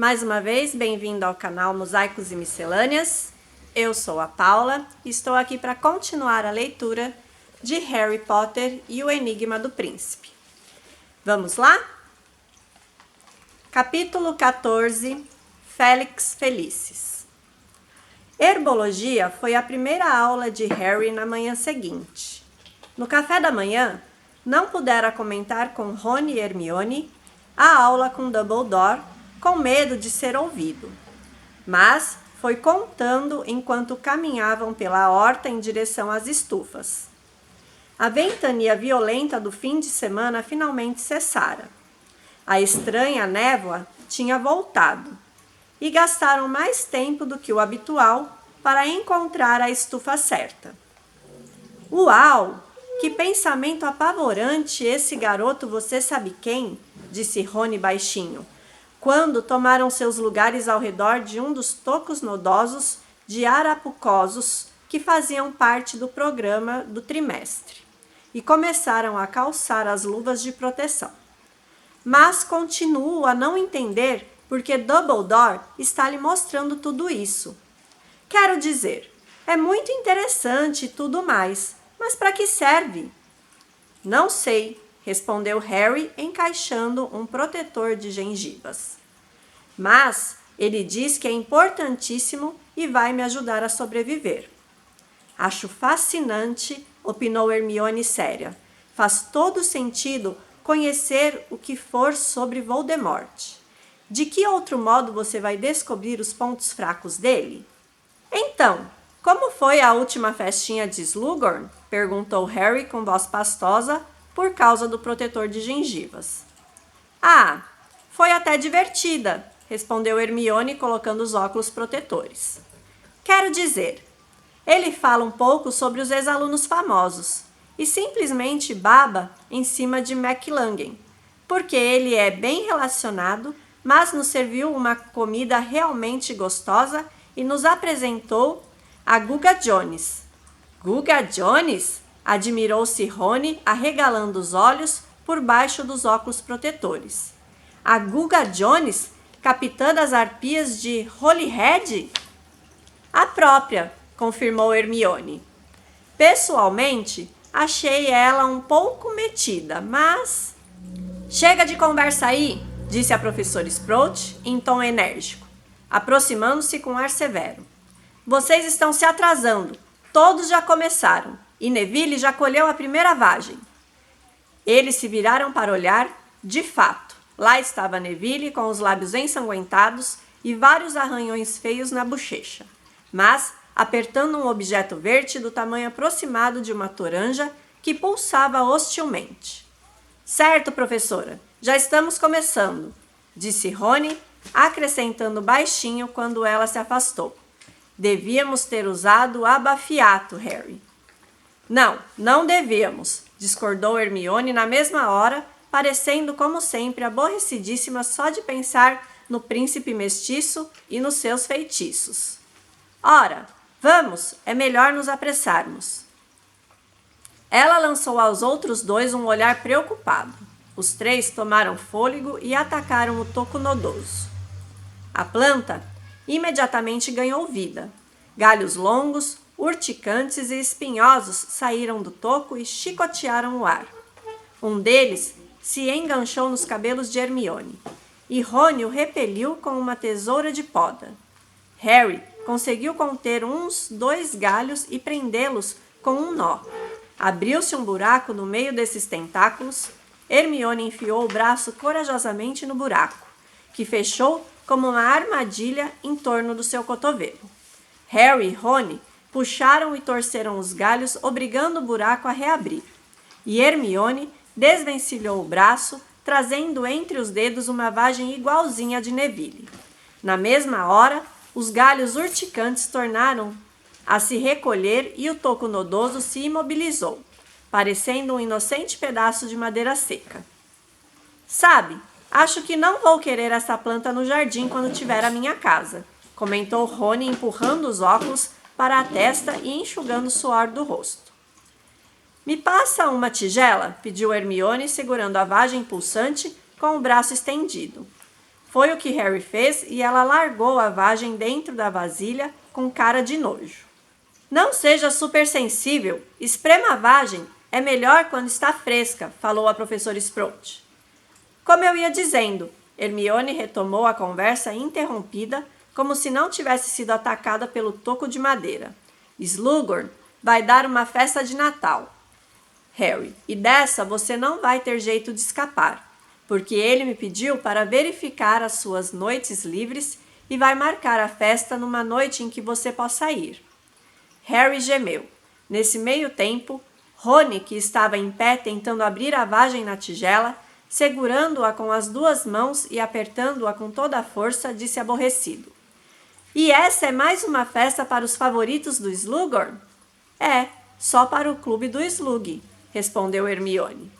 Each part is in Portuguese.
Mais uma vez, bem-vindo ao canal Mosaicos e Miscelâneas. Eu sou a Paula e estou aqui para continuar a leitura de Harry Potter e o Enigma do Príncipe. Vamos lá? Capítulo 14, Félix Felicis. Herbologia foi a primeira aula de Harry na manhã seguinte. No café da manhã, não pudera comentar com Rony e Hermione a aula com Dumbledore, com medo de ser ouvido. Mas foi contando enquanto caminhavam pela horta em direção às estufas. A ventania violenta do fim de semana finalmente cessara. A estranha névoa tinha voltado, e gastaram mais tempo do que o habitual para encontrar a estufa certa. Uau! Que pensamento apavorante esse garoto você sabe quem? Disse Rony baixinho, quando tomaram seus lugares ao redor de um dos tocos nodosos de arapucosos que faziam parte do programa do trimestre, e começaram a calçar as luvas de proteção. Mas continuo a não entender porque Dumbledore está lhe mostrando tudo isso. Quero dizer, é muito interessante e tudo mais, mas para que serve? Não sei, respondeu Harry, encaixando um protetor de gengivas. Mas ele diz que é importantíssimo e vai me ajudar a sobreviver. Acho fascinante, opinou Hermione séria. Faz todo sentido conhecer o que for sobre Voldemort. De que outro modo você vai descobrir os pontos fracos dele? Então, como foi a última festinha de Slughorn? Perguntou Harry com voz pastosa por causa do protetor de gengivas. Ah, foi até divertida, respondeu Hermione colocando os óculos protetores. Quero dizer, ele fala um pouco sobre os ex-alunos famosos e simplesmente baba em cima de McLangen, porque ele é bem relacionado, mas nos serviu uma comida realmente gostosa e nos apresentou a Guga Jones. Guga Jones? Admirou-se Rony, arregalando os olhos por baixo dos óculos protetores. A Guga Jones, capitã das arpias de Holyhead? A própria, confirmou Hermione. Pessoalmente, achei ela um pouco metida, mas... Chega de conversa aí, disse a professora Sprout em tom enérgico, aproximando-se com ar severo. Vocês estão se atrasando. Todos já começaram. E Neville já colheu a primeira vagem. Eles se viraram para olhar. De fato, lá estava Neville com os lábios ensanguentados e vários arranhões feios na bochecha, mas apertando um objeto verde do tamanho aproximado de uma toranja que pulsava hostilmente. Certo, professora, já estamos começando, disse Rony, acrescentando baixinho quando ela se afastou. Devíamos ter usado abafiato, Harry. Não devíamos, discordou Hermione na mesma hora, parecendo como sempre aborrecidíssima só de pensar no príncipe mestiço e nos seus feitiços. Ora, vamos, é melhor nos apressarmos. Ela lançou aos outros dois um olhar preocupado. Os três tomaram fôlego e atacaram o toco nodoso. A planta imediatamente ganhou vida. Galhos longos, urticantes e espinhosos saíram do toco e chicotearam o ar. Um deles se enganchou nos cabelos de Hermione, e Rony o repeliu com uma tesoura de poda. Harry conseguiu conter uns 2 galhos e prendê-los com um nó. Abriu-se um buraco no meio desses tentáculos. Hermione enfiou o braço corajosamente no buraco, que fechou como uma armadilha em torno do seu cotovelo. Harry e Rony puxaram e torceram os galhos, obrigando o buraco a reabrir. E Hermione desvencilhou o braço, trazendo entre os dedos uma vagem igualzinha à de Neville. Na mesma hora, os galhos urticantes tornaram a se recolher e o toco nodoso se imobilizou, parecendo um inocente pedaço de madeira seca. Sabe, acho que não vou querer essa planta no jardim quando tiver a minha casa, comentou Rony empurrando os óculos para a testa e enxugando o suor do rosto. Me passa uma tigela, pediu Hermione, segurando a vagem pulsante com o braço estendido. Foi o que Harry fez e ela largou a vagem dentro da vasilha com cara de nojo. Não seja supersensível, esprema a vagem, é melhor quando está fresca, falou a professora Sprout. Como eu ia dizendo, Hermione retomou a conversa interrompida, como se não tivesse sido atacada pelo toco de madeira. Slughorn vai dar uma festa de Natal, Harry, e dessa você não vai ter jeito de escapar, porque ele me pediu para verificar as suas noites livres e vai marcar a festa numa noite em que você possa ir. Harry gemeu. Nesse meio tempo, Rony, que estava em pé tentando abrir a vagem na tigela, segurando-a com as duas mãos e apertando-a com toda a força, disse aborrecido. E essa é mais uma festa para os favoritos do Slughorn? É, só para o clube do Slug, respondeu Hermione.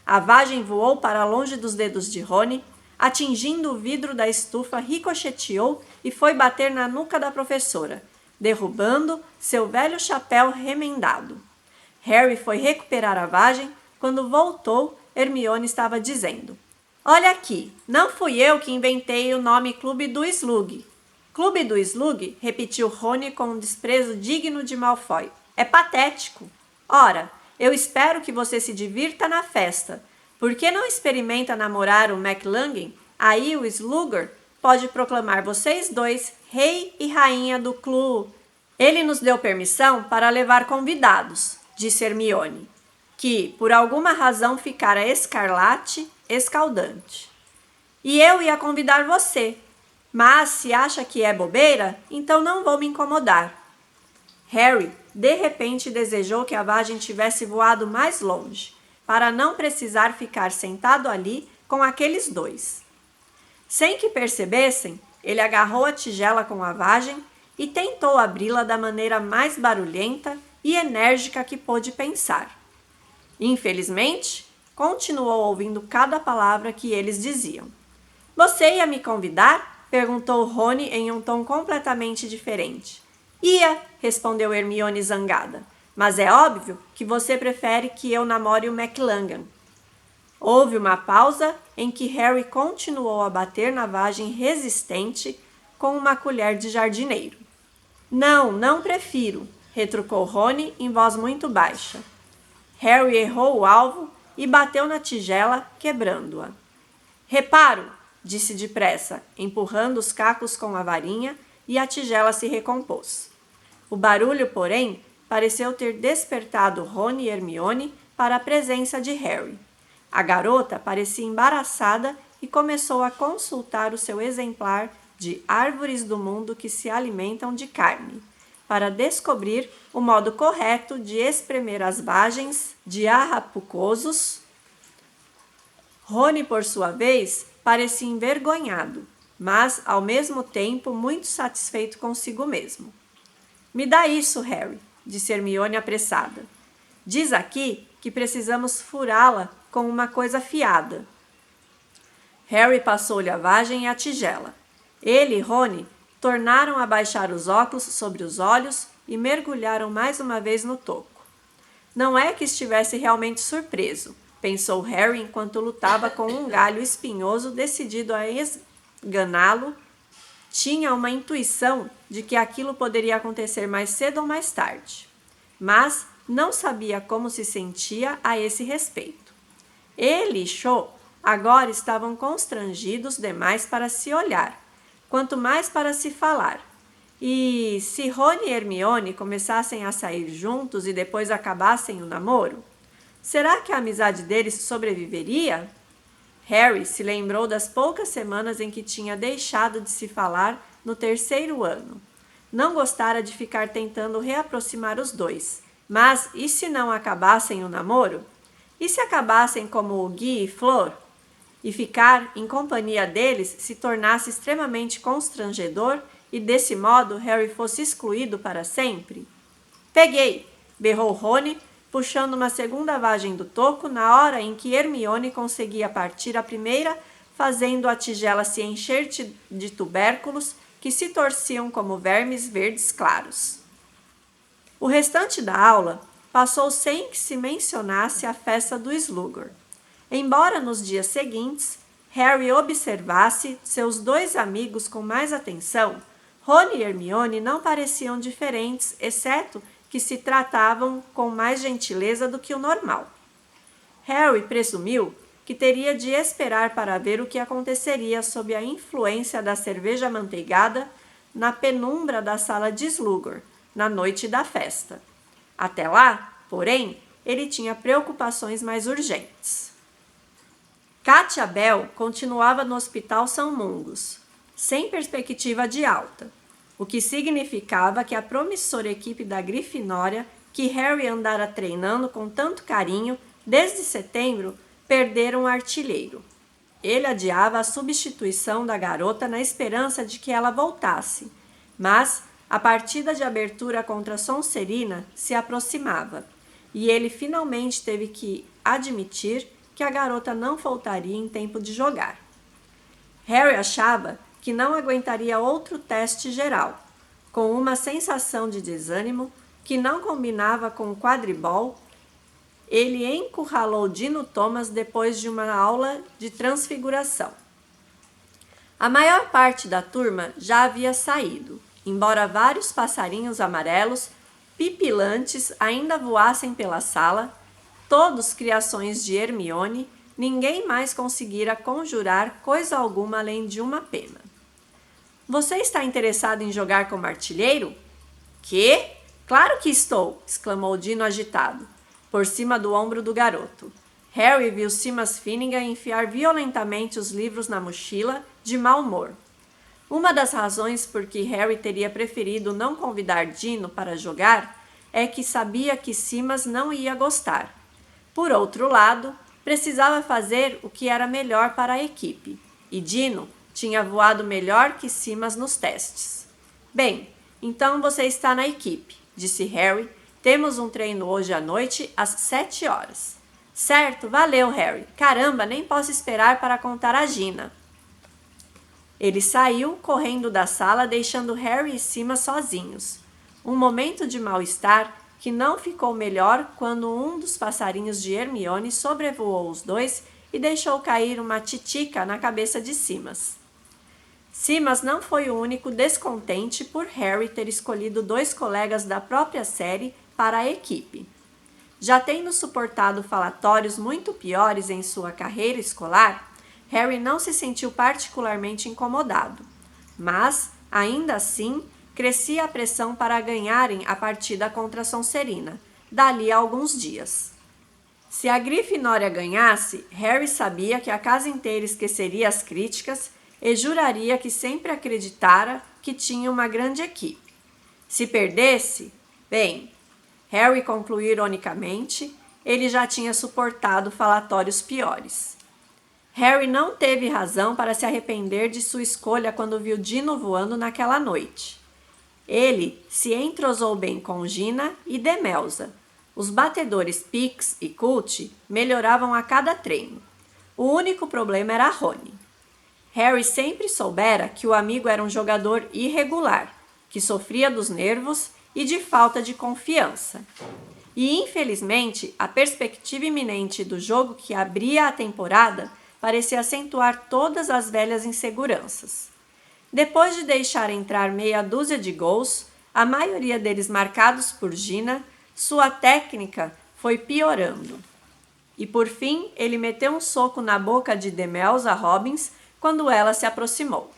A vagem voou para longe dos dedos de Rony, atingindo o vidro da estufa, ricocheteou e foi bater na nuca da professora, derrubando seu velho chapéu remendado. Harry foi recuperar a vagem. Quando voltou, Hermione estava dizendo: Olha aqui, não fui eu que inventei o nome Clube do Slug. Clube do Slug, repetiu Rony com um desprezo digno de Malfoy. É patético. Ora, eu espero que você se divirta na festa. Por que não experimenta namorar o McLaggen? Aí o Slughorn pode proclamar vocês dois rei e rainha do clube. Ele nos deu permissão para levar convidados, disse Hermione, que por alguma razão ficara escarlate, escaldante. E eu ia convidar você, mas se acha que é bobeira, então não vou me incomodar. Harry, de repente, desejou que a vagem tivesse voado mais longe, para não precisar ficar sentado ali com aqueles dois. Sem que percebessem, ele agarrou a tigela com a vagem e tentou abri-la da maneira mais barulhenta e enérgica que pôde pensar. Infelizmente, continuou ouvindo cada palavra que eles diziam. Você ia me convidar? Perguntou Rony em um tom completamente diferente. Ia, respondeu Hermione zangada, mas é óbvio que você prefere que eu namore o McLaggen. Houve uma pausa em que Harry continuou a bater na vagem resistente com uma colher de jardineiro. Não prefiro, retrucou Rony em voz muito baixa. Harry errou o alvo e bateu na tigela, quebrando-a. Reparo, disse depressa, empurrando os cacos com a varinha, e a tigela se recompôs. O barulho, porém, pareceu ter despertado Rony e Hermione para a presença de Harry. A garota parecia embaraçada e começou a consultar o seu exemplar de Árvores do Mundo que se alimentam de carne, para descobrir o modo correto de espremer as vagens de arrapucosos. Rony, por sua vez, parecia envergonhado, mas, ao mesmo tempo, muito satisfeito consigo mesmo. Me dá isso, Harry, disse Hermione apressada. Diz aqui que precisamos furá-la com uma coisa afiada. Harry passou-lhe a vagem e a tigela. Ele e Rony tornaram a baixar os óculos sobre os olhos e mergulharam mais uma vez no toco. Não é que estivesse realmente surpreso, pensou Harry enquanto lutava com um galho espinhoso decidido a esganá-lo. Tinha uma intuição de que aquilo poderia acontecer mais cedo ou mais tarde, mas não sabia como se sentia a esse respeito. Ele e Cho agora estavam constrangidos demais para se olhar, quanto mais para se falar. E se Rony e Hermione começassem a sair juntos e depois acabassem o namoro, será que a amizade deles sobreviveria? Harry se lembrou das poucas semanas em que tinha deixado de se falar no terceiro ano. Não gostara de ficar tentando reaproximar os dois. Mas e se não acabassem o namoro? E se acabassem como o Guy e Fleur? E ficar em companhia deles se tornasse extremamente constrangedor e desse modo Harry fosse excluído para sempre? Peguei! Berrou Rony, puxando uma segunda vagem do toco na hora em que Hermione conseguia partir a primeira, fazendo a tigela se encher de tubérculos que se torciam como vermes verdes claros. O restante da aula passou sem que se mencionasse a festa do Slughorn. Embora nos dias seguintes, Harry observasse seus dois amigos com mais atenção, Rony e Hermione não pareciam diferentes, exceto que se tratavam com mais gentileza do que o normal. Harry presumiu que teria de esperar para ver o que aconteceria sob a influência da cerveja amanteigada na penumbra da sala de Slughorn, na noite da festa. Até lá, porém, ele tinha preocupações mais urgentes. Katia Bell continuava no Hospital São Mungus, sem perspectiva de alta, o que significava que a promissora equipe da Grifinória, que Harry andara treinando com tanto carinho desde setembro, perdera um artilheiro. Ele adiava a substituição da garota na esperança de que ela voltasse, mas a partida de abertura contra Sonserina se aproximava, e ele finalmente teve que admitir que a garota não voltaria em tempo de jogar. Harry achava que não aguentaria outro teste geral, com uma sensação de desânimo que não combinava com o quadribol. Ele encurralou Dino Thomas depois de uma aula de transfiguração. A maior parte da turma já havia saído, embora vários passarinhos amarelos pipilantes ainda voassem pela sala, todos criações de Hermione, ninguém mais conseguira conjurar coisa alguma além de uma pena. Você está interessado em jogar como artilheiro? Quê? Claro que estou! Exclamou Dino agitado, por cima do ombro do garoto. Harry viu Seamus Finnegan enfiar violentamente os livros na mochila, de mau humor. Uma das razões por que Harry teria preferido não convidar Dino para jogar é que sabia que Seamus não ia gostar. Por outro lado, precisava fazer o que era melhor para a equipe, e Dino tinha voado melhor que Seamus nos testes. Bem, então você está na equipe, disse Harry. Temos um treino hoje à noite, às 7 horas. Certo, valeu, Harry. Caramba, nem posso esperar para contar a Gina. Ele saiu, correndo da sala, deixando Harry e Seamus sozinhos. Um momento de mal-estar que não ficou melhor quando um dos passarinhos de Hermione sobrevoou os dois e deixou cair uma titica na cabeça de Seamus. Seamus não foi o único descontente por Harry ter escolhido dois colegas da própria série para a equipe. Já tendo suportado falatórios muito piores em sua carreira escolar, Harry não se sentiu particularmente incomodado, mas, ainda assim, crescia a pressão para ganharem a partida contra Sonserina, dali a alguns dias. Se a Grifinória ganhasse, Harry sabia que a casa inteira esqueceria as críticas e juraria que sempre acreditara que tinha uma grande equipe. Se perdesse, bem, Harry concluiu ironicamente, ele já tinha suportado falatórios piores. Harry não teve razão para se arrepender de sua escolha quando viu Dino voando naquela noite. Ele se entrosou bem com Gina e Demelza. Os batedores Pix e Cult melhoravam a cada treino. O único problema era Rony. Harry sempre soubera que o amigo era um jogador irregular, que sofria dos nervos e de falta de confiança. E, infelizmente, a perspectiva iminente do jogo que abria a temporada parecia acentuar todas as velhas inseguranças. Depois de deixar entrar meia dúzia de gols, a maioria deles marcados por Gina, sua técnica foi piorando. E, por fim, ele meteu um soco na boca de Demelza Robbins quando ela se aproximou.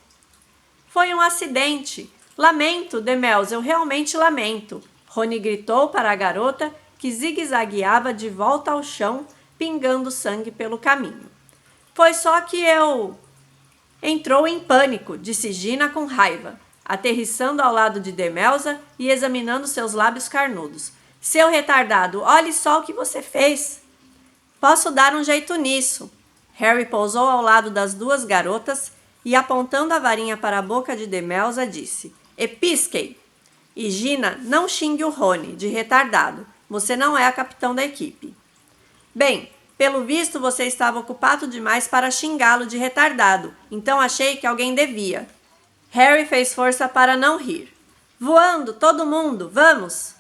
Foi um acidente. Lamento, Demelza, eu realmente lamento. Rony gritou para a garota, que zigue-zagueava de volta ao chão, pingando sangue pelo caminho. Foi só que eu... Entrou em pânico, disse Gina com raiva, aterrissando ao lado de Demelza e examinando seus lábios carnudos. Seu retardado, olhe só o que você fez. Posso dar um jeito nisso. Harry pousou ao lado das duas garotas e, apontando a varinha para a boca de Demelza, disse: Episquei! E Gina, não xingue o Rony, de retardado. Você não é a capitão da equipe. Bem, pelo visto você estava ocupado demais para xingá-lo de retardado, então achei que alguém devia. Harry fez força para não rir. Voando, todo mundo, vamos!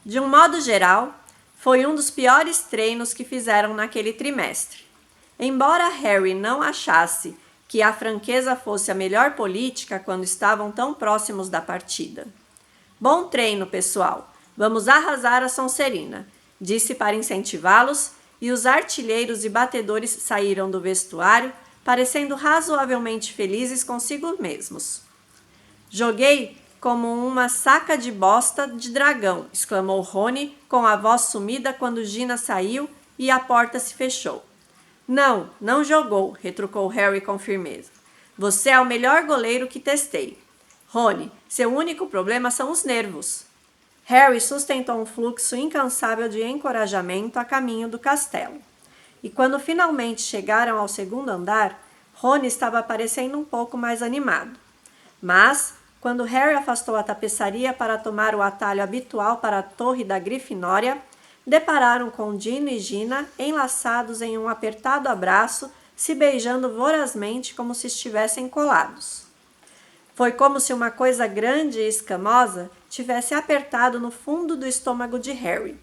De um modo geral, foi um dos piores treinos que fizeram naquele trimestre. Embora Harry não achasse que a franqueza fosse a melhor política quando estavam tão próximos da partida. Bom treino, pessoal! Vamos arrasar a Sonserina, disse para incentivá-los, e os artilheiros e batedores saíram do vestuário, parecendo razoavelmente felizes consigo mesmos. Joguei como uma saca de bosta de dragão, exclamou Rony com a voz sumida quando Gina saiu e a porta se fechou. Não, não jogou, retrucou Harry com firmeza. Você é o melhor goleiro que testei. Rony, seu único problema são os nervos. Harry sustentou um fluxo incansável de encorajamento a caminho do castelo. E quando finalmente chegaram ao segundo andar, Rony estava parecendo um pouco mais animado. Mas, quando Harry afastou a tapeçaria para tomar o atalho habitual para a torre da Grifinória, depararam com Dino e Gina enlaçados em um apertado abraço, se beijando vorazmente como se estivessem colados. Foi como se uma coisa grande e escamosa tivesse apertado no fundo do estômago de Harry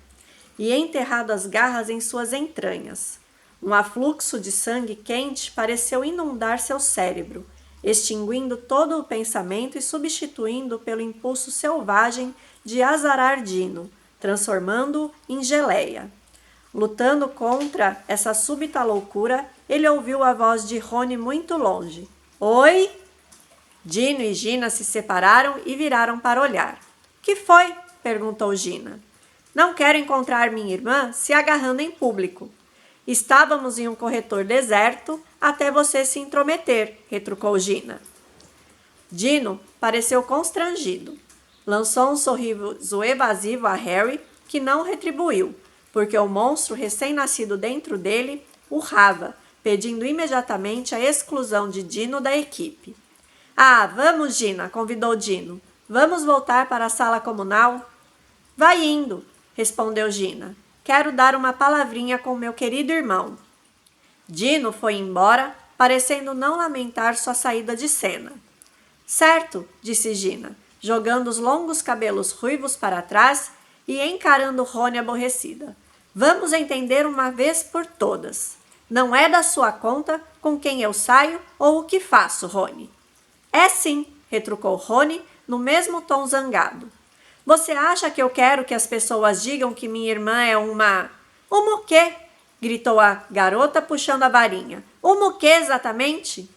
e enterrado as garras em suas entranhas. Um afluxo de sangue quente pareceu inundar seu cérebro, extinguindo todo o pensamento e substituindo pelo impulso selvagem de azarar Dino, transformando-o em geleia. Lutando contra essa súbita loucura, ele ouviu a voz de Rony muito longe. Oi? Dino e Gina se separaram e viraram para olhar. Que foi? Perguntou Gina. Não quero encontrar minha irmã se agarrando em público. Estávamos em um corredor deserto até você se intrometer, retrucou Gina. Dino pareceu constrangido. Lançou um sorriso evasivo a Harry, que não retribuiu, porque o monstro recém-nascido dentro dele urrava, pedindo imediatamente a exclusão de Dino da equipe. Ah, vamos, Gina, convidou Dino. Vamos voltar para a sala comunal? Vai indo, respondeu Gina. Quero dar uma palavrinha com meu querido irmão. Dino foi embora, parecendo não lamentar sua saída de cena. Certo, disse Gina, jogando os longos cabelos ruivos para trás e encarando Rony aborrecida. Vamos entender uma vez por todas. Não é da sua conta com quem eu saio ou o que faço, Rony. É sim, retrucou Rony no mesmo tom zangado. Você acha que eu quero que as pessoas digam que minha irmã é uma... Uma o quê? Gritou a garota puxando a varinha. Uma o quê exatamente?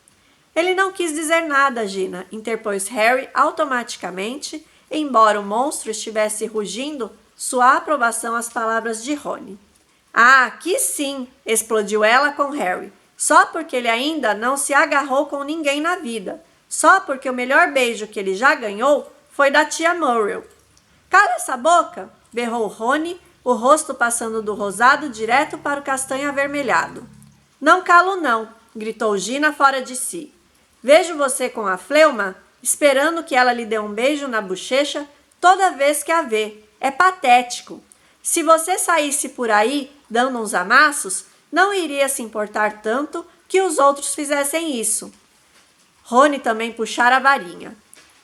Ele não quis dizer nada, Gina, interpôs Harry automaticamente, embora o monstro estivesse rugindo sua aprovação às palavras de Rony. Ah, que sim, explodiu ela com Harry, só porque ele ainda não se agarrou com ninguém na vida, só porque o melhor beijo que ele já ganhou foi da tia Muriel. Cala essa boca, berrou Rony, o rosto passando do rosado direto para o castanho avermelhado. Não calo não, gritou Gina fora de si. Vejo você com a fleuma, esperando que ela lhe dê um beijo na bochecha toda vez que a vê. É patético. Se você saísse por aí dando uns amassos, não iria se importar tanto que os outros fizessem isso. Rony também puxara a varinha.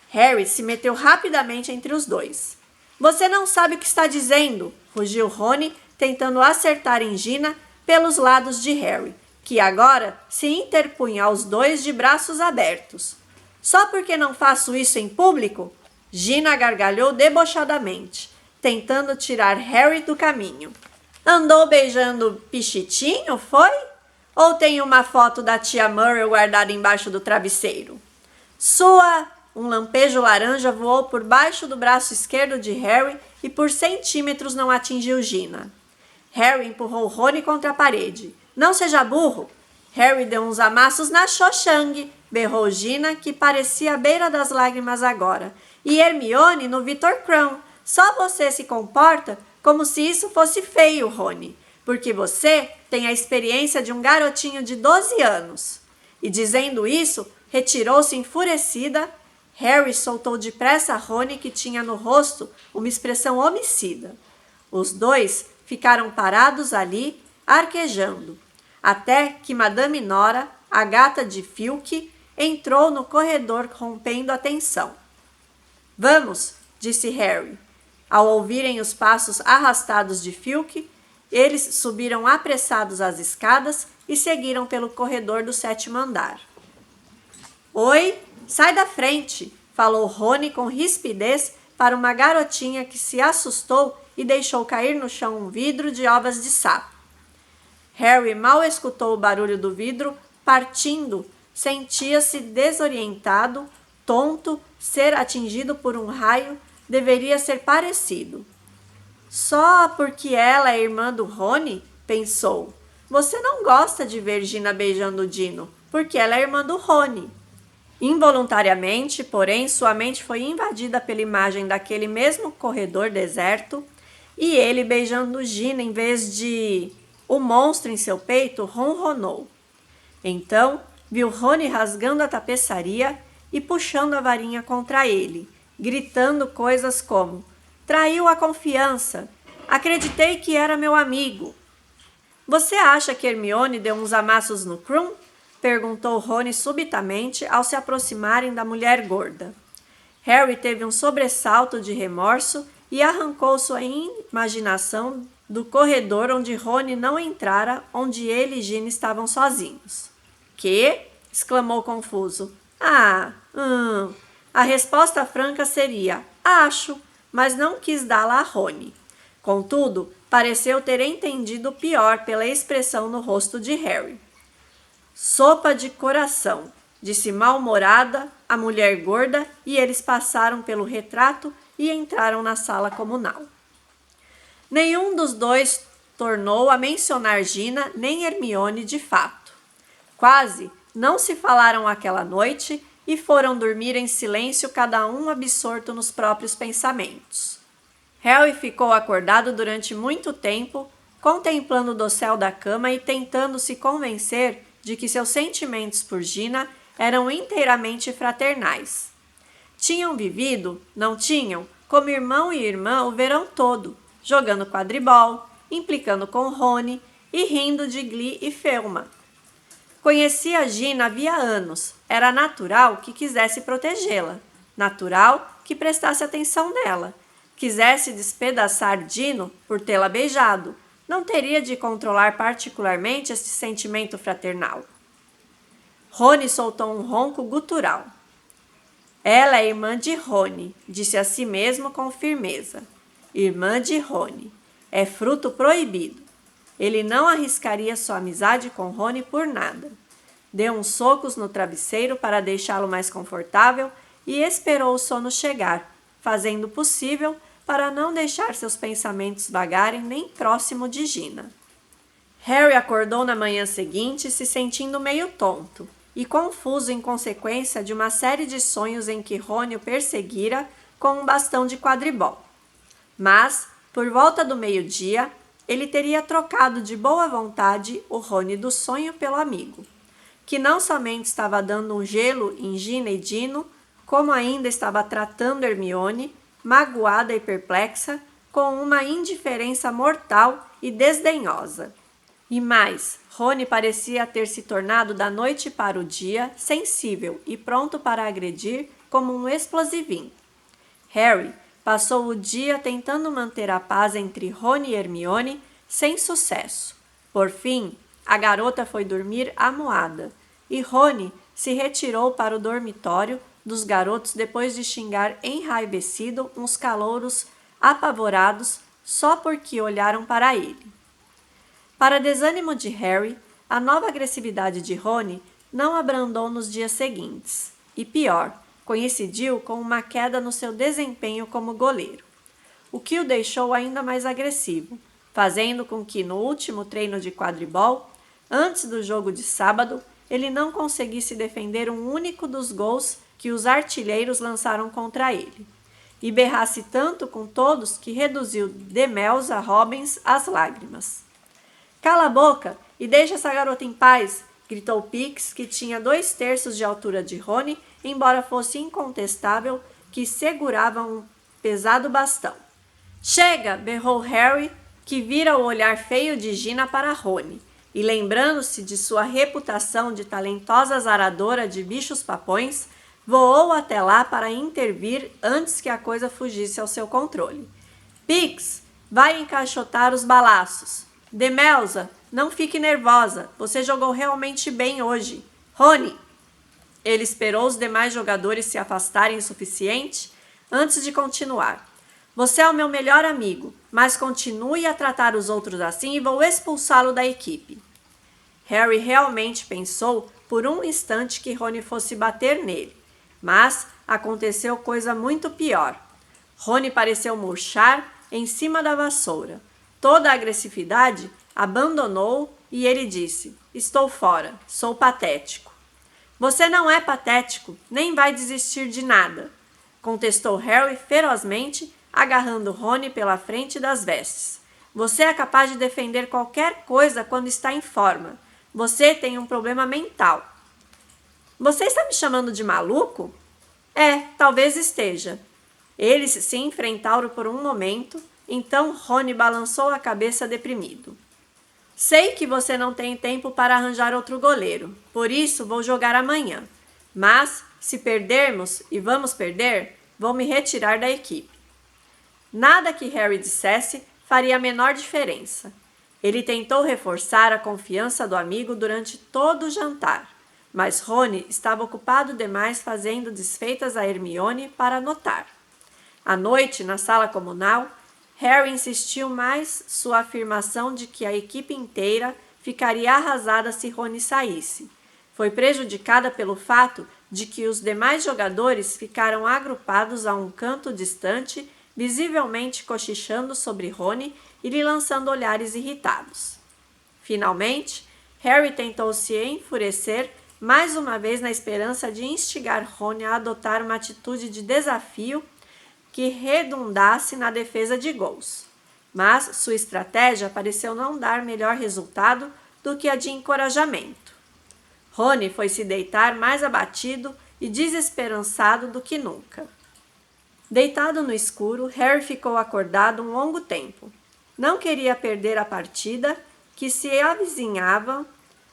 Harry se meteu rapidamente entre os dois. Você não sabe o que está dizendo, rugiu Rony, tentando acertar em Gina pelos lados de Harry, que agora se interpunha aos dois de braços abertos. Só porque não faço isso em público? Gina gargalhou debochadamente, tentando tirar Harry do caminho. Andou beijando Pichitinho, foi? Ou tem uma foto da tia Muriel guardada embaixo do travesseiro? Um lampejo laranja voou por baixo do braço esquerdo de Harry e por centímetros não atingiu Gina. Harry empurrou Rony contra a parede. Não seja burro! Harry deu uns amassos na Cho-Chang, berrou Gina, que parecia à beira das lágrimas agora. E Hermione no Victor Krum. Só você se comporta como se isso fosse feio, Rony, porque você tem a experiência de um garotinho de 12 anos. E dizendo isso, retirou-se enfurecida. Harry soltou depressa Rony, que tinha no rosto uma expressão homicida. Os dois ficaram parados ali, arquejando, até que Madame Nora, a gata de Filch, entrou no corredor rompendo a tensão. Vamos, disse Harry. Ao ouvirem os passos arrastados de Filch, eles subiram apressados as escadas e seguiram pelo corredor do 7º andar. Oi, sai da frente, falou Rony com rispidez para uma garotinha que se assustou e deixou cair no chão um vidro de ovas de sapo. Harry mal escutou o barulho do vidro partindo, sentia-se desorientado, tonto, ser atingido por um raio deveria ser parecido. Só porque ela é irmã do Rony? Pensou. Você não gosta de ver Gina beijando Dino, porque ela é irmã do Rony. Involuntariamente, porém, sua mente foi invadida pela imagem daquele mesmo corredor deserto e ele beijando Gina em vez de... O monstro em seu peito ronronou. Então, viu Rony rasgando a tapeçaria e puxando a varinha contra ele, gritando coisas como: traiu a confiança, acreditei que era meu amigo. Você acha que Hermione deu uns amassos no Krum? Perguntou Rony subitamente ao se aproximarem da mulher gorda. Harry teve um sobressalto de remorso e arrancou sua imaginação do corredor onde Rony não entrara, onde ele e Gina estavam sozinhos. Que? Exclamou confuso. A resposta franca seria: acho, mas não quis dá-la a Rony. Contudo, pareceu ter entendido o pior pela expressão no rosto de Harry. Sopa de coração, disse mal-humorada a mulher gorda, e eles passaram pelo retrato e entraram na sala comunal. Nenhum dos dois tornou a mencionar Gina nem Hermione de fato. Quase não se falaram aquela noite e foram dormir em silêncio, cada um absorto nos próprios pensamentos. Harry ficou acordado durante muito tempo, contemplando o dossel da cama e tentando se convencer de que seus sentimentos por Gina eram inteiramente fraternais. Tinham vivido, não tinham, como irmão e irmã o verão todo, jogando quadribol, implicando com Rony e rindo de Glee e Felma. Conhecia Gina havia anos, era natural que quisesse protegê-la, natural que prestasse atenção nela, quisesse despedaçar Dino por tê-la beijado, não teria de controlar particularmente esse sentimento fraternal. Rony soltou um ronco gutural. Ela é irmã de Rony, disse a si mesmo com firmeza. Irmã de Rony. É fruto proibido. Ele não arriscaria sua amizade com Rony por nada. Deu uns socos no travesseiro para deixá-lo mais confortável e esperou o sono chegar, fazendo o possível para não deixar seus pensamentos vagarem nem próximo de Gina. Harry acordou na manhã seguinte se sentindo meio tonto e confuso em consequência de uma série de sonhos em que Rony o perseguira com um bastão de quadribol. Mas, por volta do meio-dia, ele teria trocado de boa vontade o Rony do sonho pelo amigo, que não somente estava dando um gelo em Gina e Dino, como ainda estava tratando Hermione, magoada e perplexa, com uma indiferença mortal e desdenhosa. E mais, Rony parecia ter se tornado da noite para o dia sensível e pronto para agredir como um explosivinho. Harry passou o dia tentando manter a paz entre Rony e Hermione, sem sucesso. Por fim, a garota foi dormir amuada, e Rony se retirou para o dormitório dos garotos depois de xingar enraivecido uns calouros apavorados só porque olharam para ele. Para desânimo de Harry, a nova agressividade de Rony não abrandou nos dias seguintes, e pior, coincidiu com uma queda no seu desempenho como goleiro, o que o deixou ainda mais agressivo, fazendo com que no último treino de quadribol, antes do jogo de sábado, ele não conseguisse defender um único dos gols que os artilheiros lançaram contra ele, e berrasse tanto com todos que reduziu Demelza Robbins às lágrimas. «Cala a boca e deixa essa garota em paz!» gritou Pix, que tinha 2/3 de altura de Rony, embora fosse incontestável que segurava um pesado bastão. «Chega!» berrou Harry, que vira o olhar feio de Gina para Rony, e lembrando-se de sua reputação de talentosa azaradora de bichos-papões, voou até lá para intervir antes que a coisa fugisse ao seu controle. «Pix, vai encaixotar os balaços! Demelza, não fique nervosa, você jogou realmente bem hoje. Rony!» Ele esperou os demais jogadores se afastarem o suficiente antes de continuar. Você é o meu melhor amigo, mas continue a tratar os outros assim e vou expulsá-lo da equipe. Harry realmente pensou por um instante que Rony fosse bater nele, mas aconteceu coisa muito pior. Rony pareceu murchar em cima da vassoura. Toda a agressividade abandonou e ele disse: "Estou fora, sou patético." "Você não é patético, nem vai desistir de nada", contestou Harry ferozmente, agarrando Rony pela frente das vestes. "Você é capaz de defender qualquer coisa quando está em forma. Você tem um problema mental." "Você está me chamando de maluco?" "É, talvez esteja." Eles se enfrentaram por um momento, então Rony balançou a cabeça deprimido. "Sei que você não tem tempo para arranjar outro goleiro, por isso vou jogar amanhã. Mas, se perdermos, e vamos perder, vou me retirar da equipe." Nada que Harry dissesse faria a menor diferença. Ele tentou reforçar a confiança do amigo durante todo o jantar, mas Rony estava ocupado demais fazendo desfeitas a Hermione para notar. À noite, na sala comunal, Harry insistiu mais sua afirmação de que a equipe inteira ficaria arrasada se Rony saísse. Foi prejudicada pelo fato de que os demais jogadores ficaram agrupados a um canto distante, visivelmente cochichando sobre Rony e lhe lançando olhares irritados. Finalmente, Harry tentou se enfurecer mais uma vez na esperança de instigar Rony a adotar uma atitude de desafio que redundasse na defesa de gols. Mas sua estratégia pareceu não dar melhor resultado do que a de encorajamento. Rony foi se deitar mais abatido e desesperançado do que nunca. Deitado no escuro, Harry ficou acordado um longo tempo. Não queria perder a partida que se avizinhava.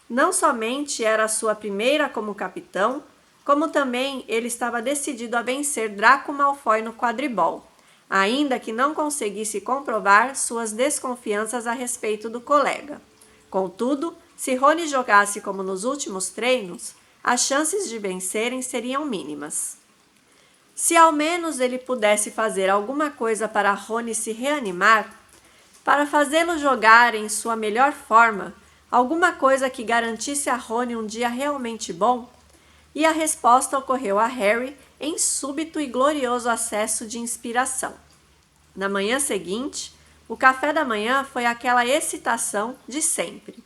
Não somente era a sua primeira como capitão, como também ele estava decidido a vencer Draco Malfoy no quadribol, ainda que não conseguisse comprovar suas desconfianças a respeito do colega. Contudo, se Rony jogasse como nos últimos treinos, as chances de vencerem seriam mínimas. Se ao menos ele pudesse fazer alguma coisa para Rony se reanimar, para fazê-lo jogar em sua melhor forma, alguma coisa que garantisse a Rony um dia realmente bom, e a resposta ocorreu a Harry em súbito e glorioso acesso de inspiração. Na manhã seguinte, o café da manhã foi aquela excitação de sempre.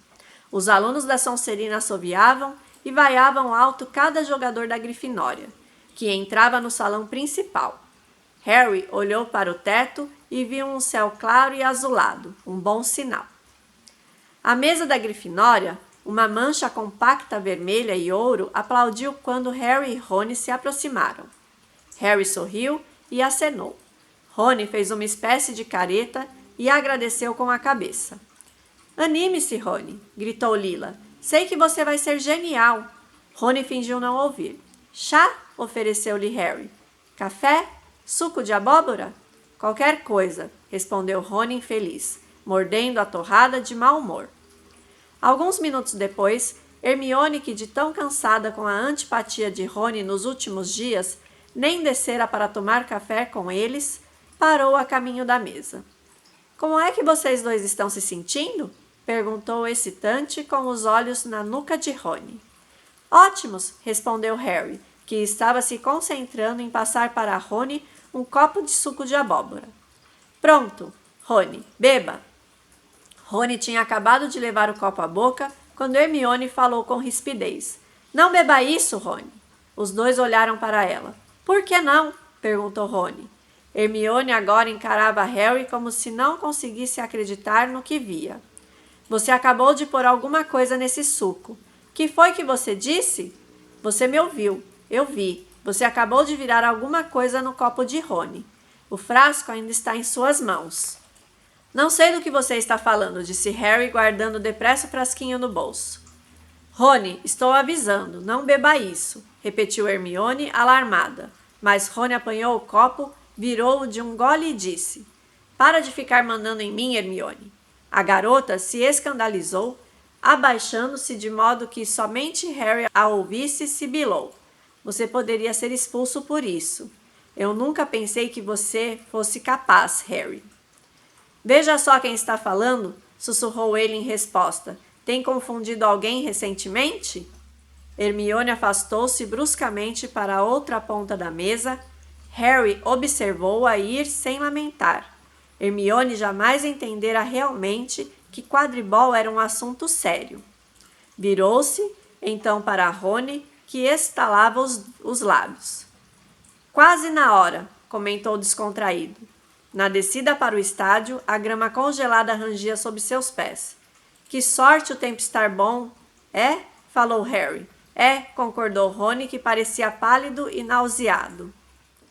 Os alunos da Sonserina assoviavam e vaiavam alto cada jogador da Grifinória, que entrava no salão principal. Harry olhou para o teto e viu um céu claro e azulado, um bom sinal. A mesa da Grifinória, uma mancha compacta vermelha e ouro, aplaudiu quando Harry e Rony se aproximaram. Harry sorriu e acenou. Rony fez uma espécie de careta e agradeceu com a cabeça. "Anime-se, Rony", gritou Lila. "Sei que você vai ser genial." Rony fingiu não ouvir. "Chá?", ofereceu-lhe Harry. "Café? Suco de abóbora?" "Qualquer coisa", respondeu Rony infeliz, mordendo a torrada de mau humor. Alguns minutos depois, Hermione, que de tão cansada com a antipatia de Rony nos últimos dias, nem descera para tomar café com eles, parou a caminho da mesa. "Como é que vocês dois estão se sentindo?", perguntou excitante com os olhos na nuca de Rony. "Ótimos", respondeu Harry, que estava se concentrando em passar para Rony um copo de suco de abóbora. "Pronto, Rony, beba." Rony tinha acabado de levar o copo à boca quando Hermione falou com rispidez. "Não beba isso, Rony." Os dois olharam para ela. "Por que não?", perguntou Rony. Hermione agora encarava Harry como se não conseguisse acreditar no que via. "Você acabou de pôr alguma coisa nesse suco. Que foi que você disse?" "Você me ouviu. Eu vi. Você acabou de virar alguma coisa no copo de Rony. O frasco ainda está em suas mãos." "Não sei do que você está falando", disse Harry, guardando depressa o frasquinho no bolso. "Rony, estou avisando, não beba isso", repetiu Hermione, alarmada. Mas Rony apanhou o copo, virou-o de um gole e disse: "Para de ficar mandando em mim, Hermione." A garota se escandalizou, abaixando-se de modo que somente Harry a ouvisse, sibilou: Você poderia ser expulso por isso. Eu nunca pensei que você fosse capaz, Harry. Veja só quem está falando, sussurrou ele em resposta. Tem confundido alguém recentemente? Hermione afastou-se bruscamente para a outra ponta da mesa. Harry observou-a ir sem lamentar. Hermione jamais entendera realmente que quadribol era um assunto sério. Virou-se, então, para Rony, que estalava os lábios. Quase na hora, comentou descontraído. Na descida para o estádio, a grama congelada rangia sob seus pés. Que sorte o tempo estar bom, é? Falou Harry. É, concordou Rony, que parecia pálido e nauseado.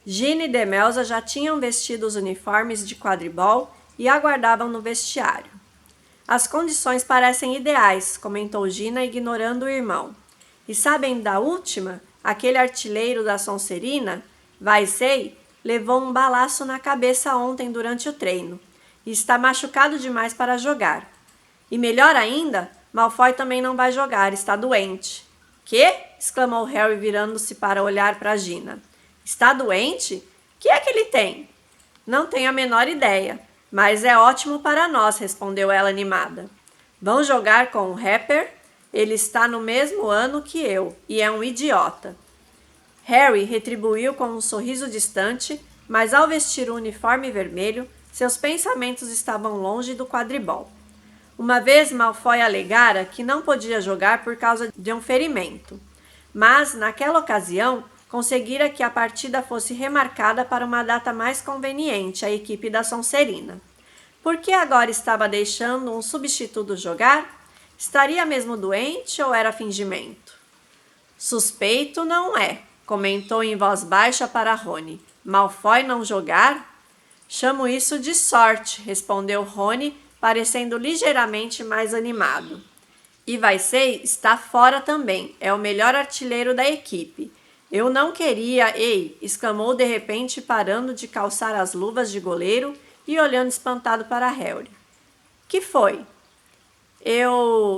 Ginny e Demelza já tinham vestido os uniformes de quadribol e aguardavam no vestiário. As condições parecem ideais, comentou Gina, ignorando o irmão. E sabem da última? Aquele artilheiro da Sonserina, Vaisei, levou um balaço na cabeça ontem durante o treino e está machucado demais para jogar. E melhor ainda, Malfoy também não vai jogar, está doente. Quê? Exclamou Harry, virando-se para olhar para Gina. Está doente? Que é que ele tem? Não tenho a menor ideia, mas é ótimo para nós, respondeu ela animada. Vão jogar com o Hopper? Ele está no mesmo ano que eu e é um idiota. Harry retribuiu com um sorriso distante, mas ao vestir o uniforme vermelho, seus pensamentos estavam longe do quadribol. Uma vez Malfoy alegara que não podia jogar por causa de um ferimento, mas, naquela ocasião, conseguira que a partida fosse remarcada para uma data mais conveniente à equipe da Sonserina. Por que agora estava deixando um substituto jogar? Estaria mesmo doente ou era fingimento? Suspeito não é, comentou em voz baixa para Rony. Malfoy não jogar? Chamo isso de sorte, respondeu Rony, parecendo ligeiramente mais animado. E Vaisei está fora também, é o melhor artilheiro da equipe. Eu não queria, ei, exclamou de repente, parando de calçar as luvas de goleiro e olhando espantado para Harry. Que foi?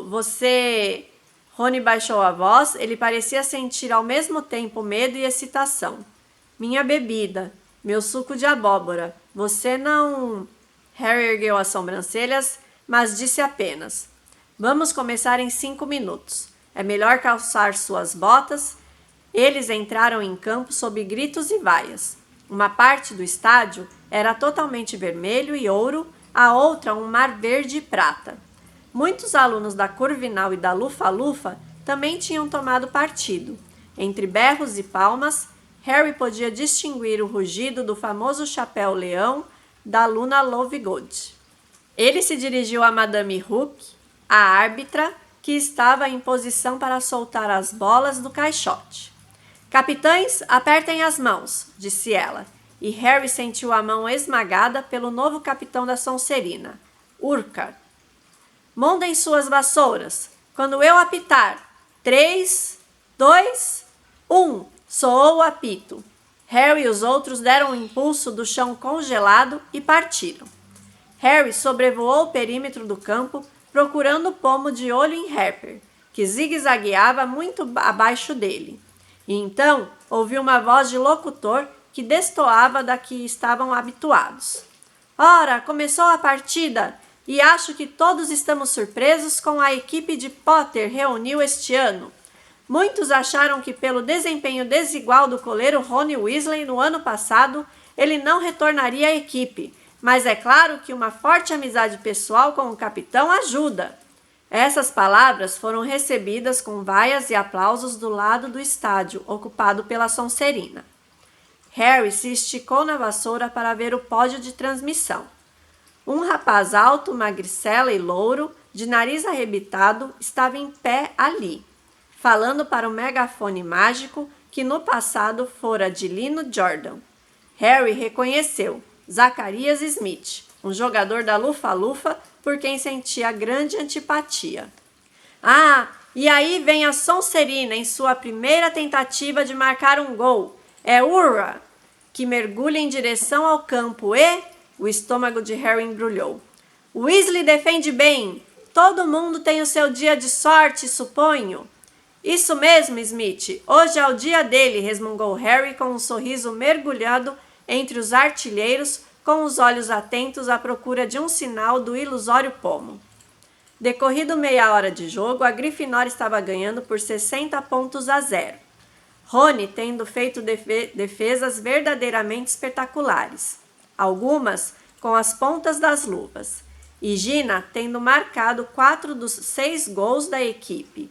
Você... Rony baixou a voz, ele parecia sentir ao mesmo tempo medo e excitação. Minha bebida, meu suco de abóbora, você não... Harry ergueu as sobrancelhas, mas disse apenas, vamos começar em 5 minutos. É melhor calçar suas botas. Eles entraram em campo sob gritos e vaias. Uma parte do estádio era totalmente vermelho e ouro, a outra um mar verde e prata. Muitos alunos da Corvinal e da Lufa-Lufa também tinham tomado partido. Entre berros e palmas, Harry podia distinguir o rugido do famoso chapéu-leão da aluna Lovegood. Ele se dirigiu a Madame Hook, a árbitra, que estava em posição para soltar as bolas do caixote. Capitães, apertem as mãos, disse ela, e Harry sentiu a mão esmagada pelo novo capitão da Sonserina, Urquhart. Mondem suas vassouras. Quando eu apitar, 3, 2, 1, soou o apito. Harry e os outros deram um impulso do chão congelado e partiram. Harry sobrevoou o perímetro do campo, procurando o pomo de olho em Hopper, que zigue-zagueava muito abaixo dele. E então ouviu uma voz de locutor que destoava da que estavam habituados. Ora, começou a partida e acho que todos estamos surpresos com a equipe de Potter reuniu este ano. Muitos acharam que pelo desempenho desigual do coleiro Rony Weasley no ano passado, ele não retornaria à equipe, mas é claro que uma forte amizade pessoal com o capitão ajuda. Essas palavras foram recebidas com vaias e aplausos do lado do estádio, ocupado pela Sonserina. Harry se esticou na vassoura para ver o pódio de transmissão. Um rapaz alto, magricela e louro, de nariz arrebitado, estava em pé ali, falando para o megafone mágico que no passado fora de Lino Jordan. Harry reconheceu Zacarias Smith, um jogador da Lufa-Lufa por quem sentia grande antipatia. Ah, e aí vem a Sonserina em sua primeira tentativa de marcar um gol. É Urra, que mergulha em direção ao campo e... O estômago de Harry embrulhou. Weasley defende bem. Todo mundo tem o seu dia de sorte, suponho. Isso mesmo, Smith. Hoje é o dia dele, resmungou Harry com um sorriso mergulhado entre os artilheiros, com os olhos atentos à procura de um sinal do ilusório pomo. Decorrido meia hora de jogo, a Grifinória estava ganhando por 60-0. Rony tendo feito defesas verdadeiramente espetaculares, algumas com as pontas das luvas, e Gina tendo marcado 4 dos 6 gols da equipe.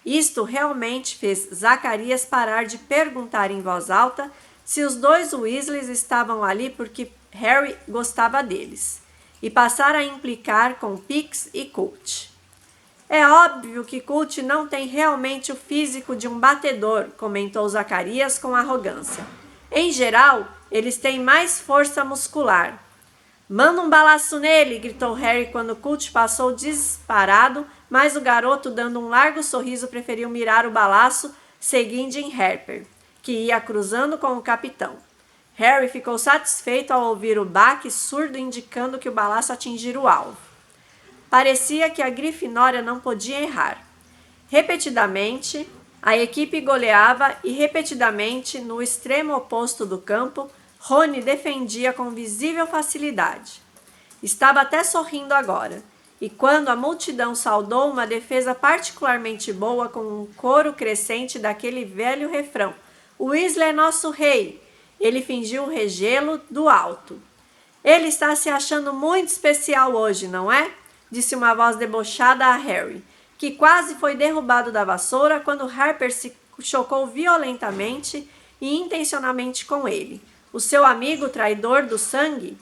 Isto realmente fez Zacarias parar de perguntar em voz alta se os dois Weasleys estavam ali porque Harry gostava deles, e passar a implicar com Pix e Colt. É óbvio que Colt não tem realmente o físico de um batedor, comentou Zacarias com arrogância. Em geral, eles têm mais força muscular. Manda um balaço nele, gritou Harry quando Colt passou disparado, mas o garoto, dando um largo sorriso, preferiu mirar o balaço seguindo em Harper, que ia cruzando com o capitão. Harry ficou satisfeito ao ouvir o baque surdo indicando que o balaço atingira o alvo. Parecia que a Grifinória não podia errar. Repetidamente, a equipe goleava e repetidamente, no extremo oposto do campo, Rony defendia com visível facilidade. Estava até sorrindo agora, e quando a multidão saudou uma defesa particularmente boa com um coro crescente daquele velho refrão, "O Weasley é nosso rei", ele fingiu regê-lo do alto. "Ele está se achando muito especial hoje, não é?", disse uma voz debochada a Harry, que quase foi derrubado da vassoura quando Harper se chocou violentamente e intencionalmente com ele. O seu amigo traidor do sangue?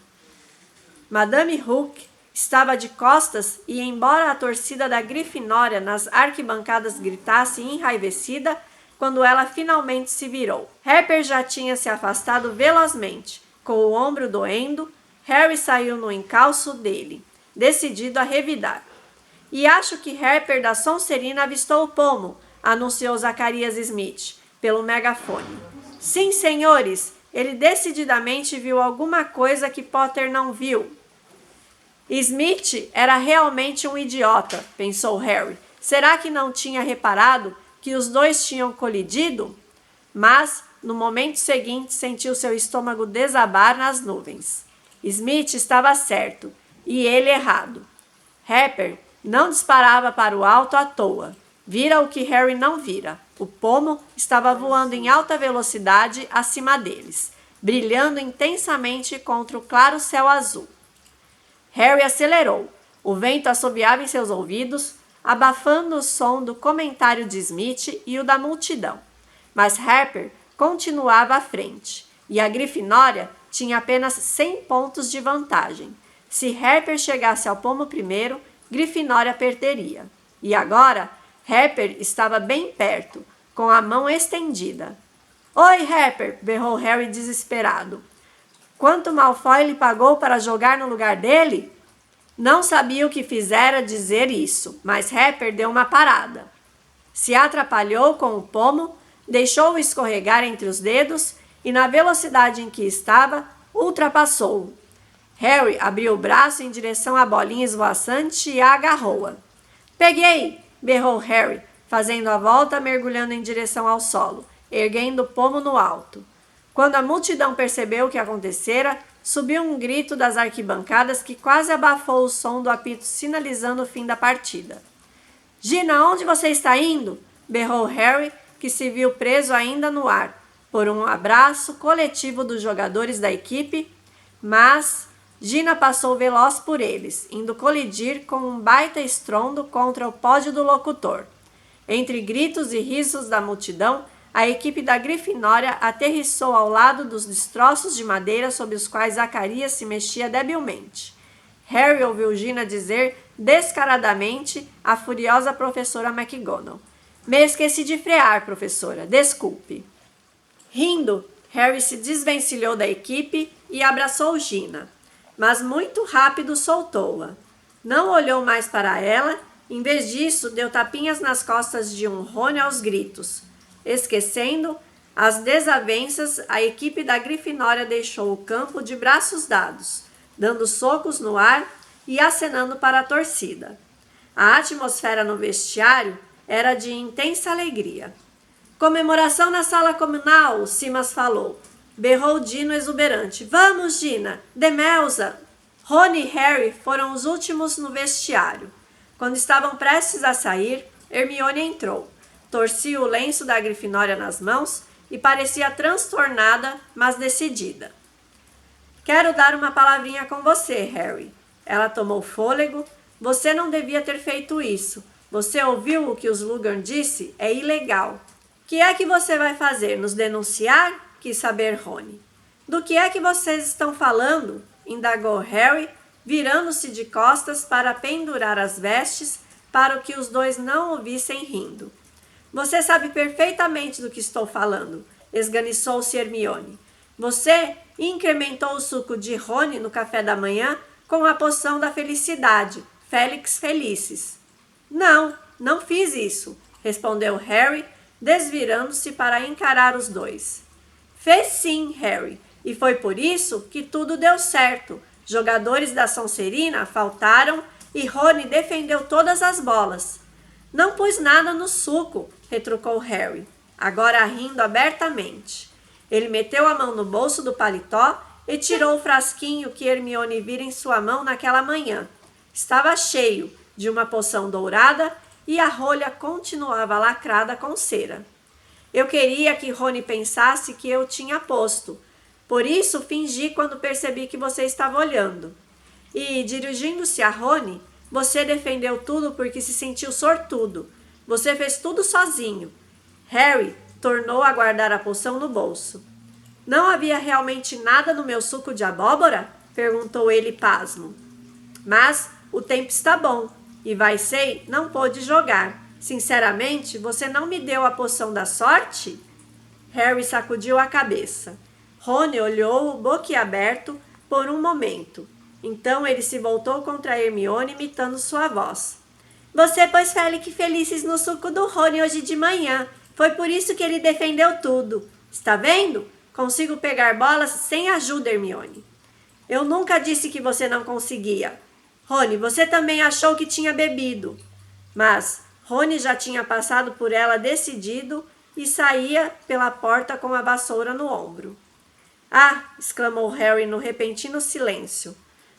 Madame Hook estava de costas e, embora a torcida da Grifinória nas arquibancadas gritasse enraivecida, quando ela finalmente se virou. Harper já tinha se afastado velozmente. Com o ombro doendo, Harry saiu no encalço dele, decidido a revidar. "E acho que Harper da Sonserina avistou o pomo", anunciou Zacarias Smith, pelo megafone. "Sim, senhores, ele decididamente viu alguma coisa que Potter não viu." Smith era realmente um idiota, pensou Harry. Será que não tinha reparado que os dois tinham colidido? Mas, no momento seguinte, sentiu seu estômago desabar nas nuvens. Smith estava certo, e ele errado. Harper não disparava para o alto à toa. Vira o que Harry não vira. O pomo estava voando em alta velocidade acima deles, brilhando intensamente contra o claro céu azul. Harry acelerou. O vento assobiava em seus ouvidos, abafando o som do comentário de Smith e o da multidão. Mas Harper continuava à frente, e a Grifinória tinha apenas 100 pontos de vantagem. Se Harper chegasse ao pomo primeiro, Grifinória perderia. E agora, Harper estava bem perto, com a mão estendida. "Oi, Harper!" berrou Harry desesperado. Quanto Malfoy lhe pagou para jogar no lugar dele? Não sabia o que fizera dizer isso, mas Harper deu uma parada. Se atrapalhou com o pomo, deixou-o escorregar entre os dedos e, na velocidade em que estava, ultrapassou-o. Harry abriu o braço em direção à bolinha esvoaçante e a agarrou-a. "Peguei!" berrou Harry, fazendo a volta, mergulhando em direção ao solo, erguendo o pomo no alto. Quando a multidão percebeu o que acontecera, subiu um grito das arquibancadas que quase abafou o som do apito sinalizando o fim da partida. "Gina, onde você está indo?" berrou Harry, que se viu preso ainda no ar, por um abraço coletivo dos jogadores da equipe, mas Gina passou veloz por eles, indo colidir com um baita estrondo contra o pódio do locutor. Entre gritos e risos da multidão, a equipe da Grifinória aterrissou ao lado dos destroços de madeira sobre os quais Zacarias se mexia debilmente. Harry ouviu Gina dizer descaradamente à furiosa professora McGonagall: "Me esqueci de frear, professora, desculpe." Rindo, Harry se desvencilhou da equipe e abraçou Gina, mas muito rápido soltou-a. Não olhou mais para ela, em vez disso deu tapinhas nas costas de Rony aos gritos. Esquecendo as desavenças, a equipe da Grifinória deixou o campo de braços dados, dando socos no ar e acenando para a torcida. A atmosfera no vestiário era de intensa alegria. Comemoração na sala comunal, Simas falou. Berrou Dino exuberante. Vamos, Gina! Demelza! Rony e Harry foram os últimos no vestiário. Quando estavam prestes a sair, Hermione entrou. Torcia o lenço da Grifinória nas mãos e parecia transtornada, mas decidida. Quero dar uma palavrinha com você, Harry. Ela tomou fôlego. Você não devia ter feito isso. Você ouviu o que os Slughorn disse? É ilegal. Que é que você vai fazer? Nos denunciar? Quis saber Rony. Do que é que vocês estão falando? Indagou Harry, virando-se de costas para pendurar as vestes para que os dois não ouvissem rindo. Você sabe perfeitamente do que estou falando, esganiçou-se Hermione. Você incrementou o suco de Rony no café da manhã com a poção da felicidade, Felix Felicis. Não, não fiz isso, respondeu Harry, desvirando-se para encarar os dois. Fez sim, Harry, e foi por isso que tudo deu certo. Jogadores da Sonserina faltaram e Rony defendeu todas as bolas. Não pus nada no suco, retrucou Harry, agora rindo abertamente. Ele meteu a mão no bolso do paletó e tirou o frasquinho que Hermione vira em sua mão naquela manhã. Estava cheio de uma poção dourada e a rolha continuava lacrada com cera. Eu queria que Rony pensasse que eu tinha posto. Por isso fingi quando percebi que você estava olhando. E, dirigindo-se a Rony, você defendeu tudo porque se sentiu sortudo. Você fez tudo sozinho. Harry tornou a guardar a poção no bolso. Não havia realmente nada no meu suco de abóbora? Perguntou ele pasmo. Mas o tempo está bom e Vaisei não pôde jogar. Sinceramente, você não me deu a poção da sorte? Harry sacudiu a cabeça. Rony olhou-o boquiaberto por um momento. Então ele se voltou contra Hermione, imitando sua voz. Você pôs Felix Felicis no suco do Rony hoje de manhã. Foi por isso que ele defendeu tudo. Está vendo? Consigo pegar bolas sem ajuda, Hermione. Eu nunca disse que você não conseguia. Rony, você também achou que tinha bebido. Mas Rony já tinha passado por ela decidido e saía pela porta com a vassoura no ombro. Ah! Exclamou Harry no repentino silêncio.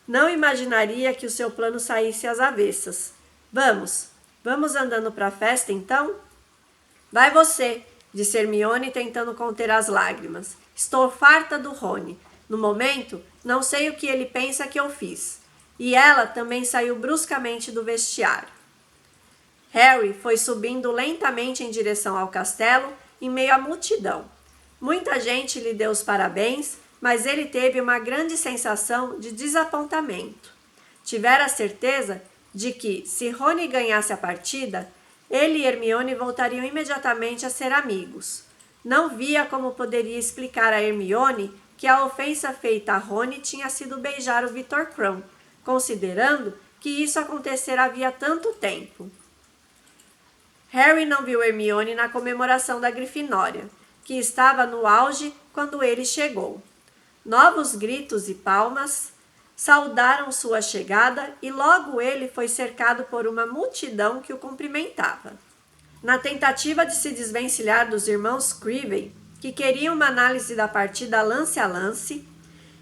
Não imaginaria que o seu plano saísse às avessas. Vamos andando para a festa, então? Vai você, disse Hermione, tentando conter as lágrimas. Estou farta do Rony. No momento, não sei o que ele pensa que eu fiz. E ela também saiu bruscamente do vestiário. Harry foi subindo lentamente em direção ao castelo, em meio à multidão. Muita gente lhe deu os parabéns, mas ele teve uma grande sensação de desapontamento. Tivera a certeza de que, se Rony ganhasse a partida, ele e Hermione voltariam imediatamente a ser amigos. Não via como poderia explicar a Hermione que a ofensa feita a Rony tinha sido beijar o Victor Krum, considerando que isso acontecera havia tanto tempo. Harry não viu Hermione na comemoração da Grifinória, que estava no auge quando ele chegou. Novos gritos e palmas saudaram sua chegada e logo ele foi cercado por uma multidão que o cumprimentava. Na tentativa de se desvencilhar dos irmãos Creevey, que queriam uma análise da partida lance a lance,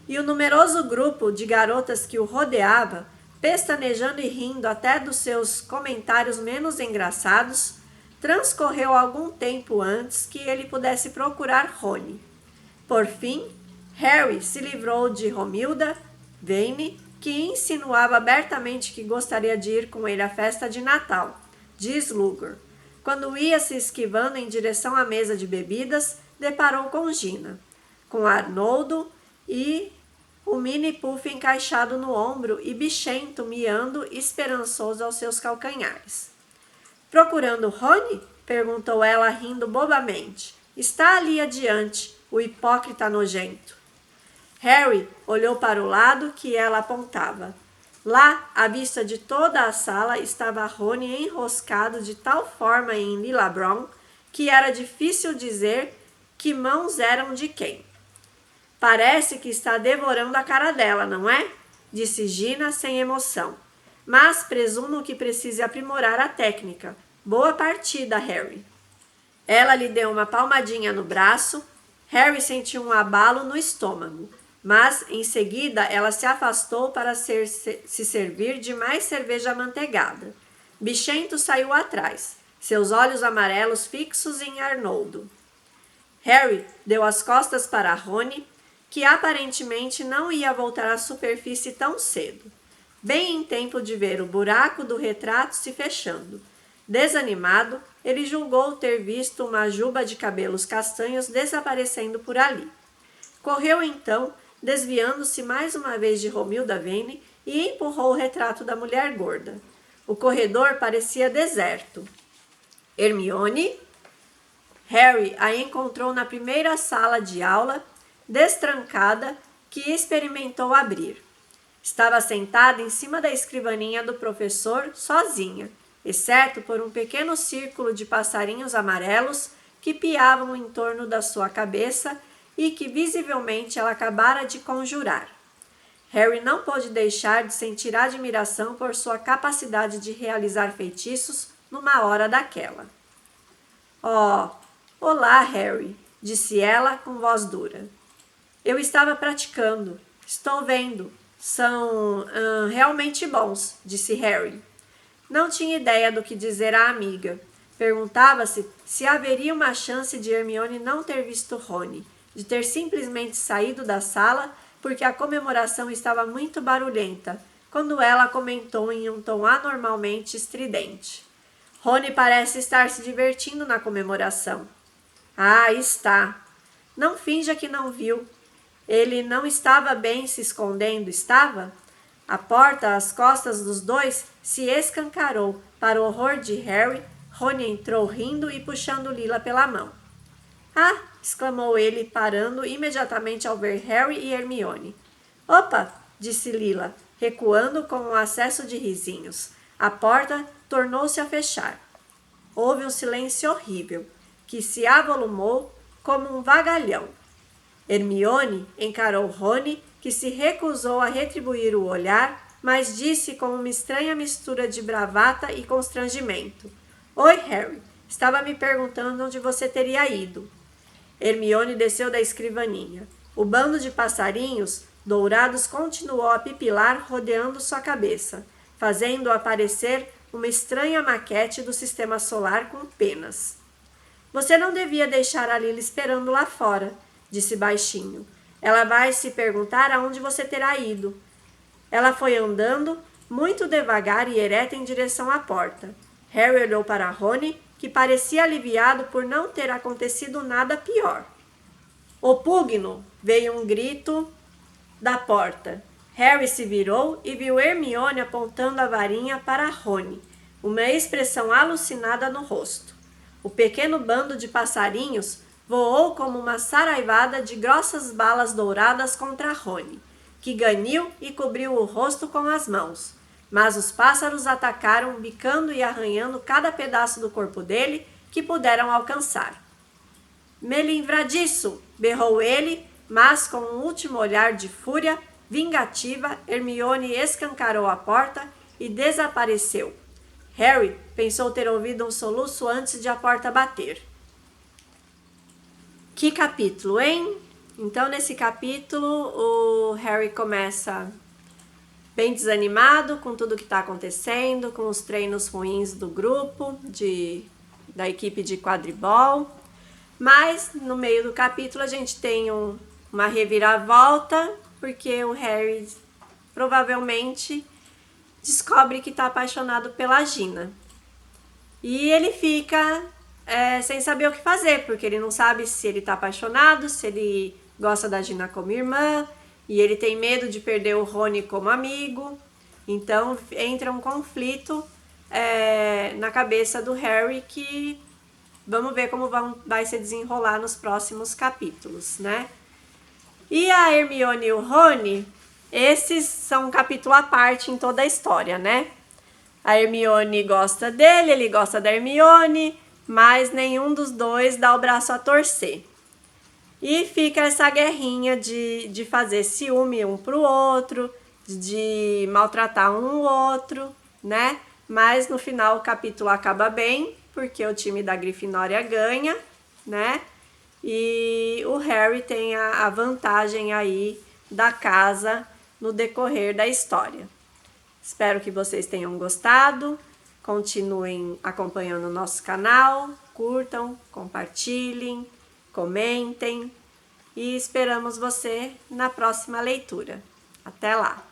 e o numeroso grupo de garotas que o rodeava, pestanejando e rindo até dos seus comentários menos engraçados, transcorreu algum tempo antes que ele pudesse procurar Rony. Por fim, Harry se livrou de Romilda Vane, que insinuava abertamente que gostaria de ir com ele à festa de Natal, de Slughorn. Quando ia se esquivando em direção à mesa de bebidas, deparou com Gina, com Arnoldo e o mini puff encaixado no ombro e bichento miando esperançoso aos seus calcanhares. Procurando Rony? Perguntou ela rindo bobamente. Está ali adiante, o hipócrita nojento. Harry olhou para o lado que ela apontava. Lá, à vista de toda a sala, estava Rony enroscado de tal forma em Lila Brown que era difícil dizer que mãos eram de quem. Parece que está devorando a cara dela, não é? Disse Gina sem emoção. Mas presumo que precise aprimorar a técnica. Boa partida, Harry. Ela lhe deu uma palmadinha no braço. Harry sentiu um abalo no estômago, mas em seguida ela se afastou para se servir de mais cerveja amanteigada. Bichento saiu atrás, seus olhos amarelos fixos em Arnoldo. Harry deu as costas para Rony, que aparentemente não ia voltar à superfície tão cedo, bem em tempo de ver o buraco do retrato se fechando. Desanimado, ele julgou ter visto uma juba de cabelos castanhos desaparecendo por ali. Correu então, desviando-se mais uma vez de Romilda Vane, e empurrou o retrato da mulher gorda. O corredor parecia deserto. Hermione? Harry a encontrou na primeira sala de aula, destrancada, que experimentou abrir. Estava sentada em cima da escrivaninha do professor, sozinha, exceto por um pequeno círculo de passarinhos amarelos que piavam em torno da sua cabeça e que visivelmente ela acabara de conjurar. Harry não pôde deixar de sentir admiração por sua capacidade de realizar feitiços numa hora daquela. Oh, olá, Harry, disse ela com voz dura. Eu estava praticando. Estou vendo. São realmente bons, disse Harry. Não tinha ideia do que dizer à amiga. Perguntava-se se haveria uma chance de Hermione não ter visto Rony, de ter simplesmente saído da sala porque a comemoração estava muito barulhenta, quando ela comentou em um tom anormalmente estridente. Rony parece estar se divertindo na comemoração. Ah, está. Não finja que não viu. Ele não estava bem se escondendo, estava? A porta às costas dos dois se escancarou. Para o horror de Harry, Rony entrou rindo e puxando Lila pela mão. Ah! Exclamou ele, parando imediatamente ao ver Harry e Hermione. Opa! Disse Lila, recuando com um acesso de risinhos. A porta tornou-se a fechar. Houve um silêncio horrível, que se avolumou como um vagalhão. Hermione encarou Rony, que se recusou a retribuir o olhar, mas disse com uma estranha mistura de bravata e constrangimento. Oi, Harry. Estava me perguntando onde você teria ido. Hermione desceu da escrivaninha. O bando de passarinhos dourados continuou a pipilar rodeando sua cabeça, fazendo aparecer uma estranha maquete do sistema solar com penas. Você não devia deixar a Lila esperando lá fora, disse baixinho. Ela vai se perguntar aonde você terá ido. Ela foi andando, muito devagar e ereta em direção à porta. Harry olhou para Rony, que parecia aliviado por não ter acontecido nada pior. O pugno! Veio um grito da porta. Harry se virou e viu Hermione apontando a varinha para Rony, uma expressão alucinada no rosto. O pequeno bando de passarinhos voou como uma saraivada de grossas balas douradas contra Rony, que ganiu e cobriu o rosto com as mãos. Mas os pássaros atacaram, bicando e arranhando cada pedaço do corpo dele que puderam alcançar. Me livra disso! Berrou ele, mas com um último olhar de fúria vingativa, Hermione escancarou a porta e desapareceu. Harry pensou ter ouvido um soluço antes de a porta bater. Que capítulo, hein? Então, nesse capítulo, o Harry começa bem desanimado com tudo que está acontecendo, com os treinos ruins do grupo, da equipe de quadribol. Mas, no meio do capítulo, a gente tem uma reviravolta, porque o Harry provavelmente descobre que está apaixonado pela Gina. E ele fica sem saber o que fazer, porque ele não sabe se ele está apaixonado, se ele gosta da Gina como irmã, e ele tem medo de perder o Rony como amigo. Então entra um conflito na cabeça do Harry que vamos ver como vai se desenrolar nos próximos capítulos, né? E a Hermione e o Rony, esses são um capítulo à parte em toda a história, né? A Hermione gosta dele, ele gosta da Hermione, mas nenhum dos dois dá o braço a torcer. E fica essa guerrinha de fazer ciúme um pro outro, de maltratar um o outro, né? Mas no final o capítulo acaba bem porque o time da Grifinória ganha, né? E o Harry tem a vantagem aí da casa no decorrer da história. Espero que vocês tenham gostado. Continuem acompanhando o nosso canal, curtam, compartilhem, comentem e esperamos você na próxima leitura. Até lá!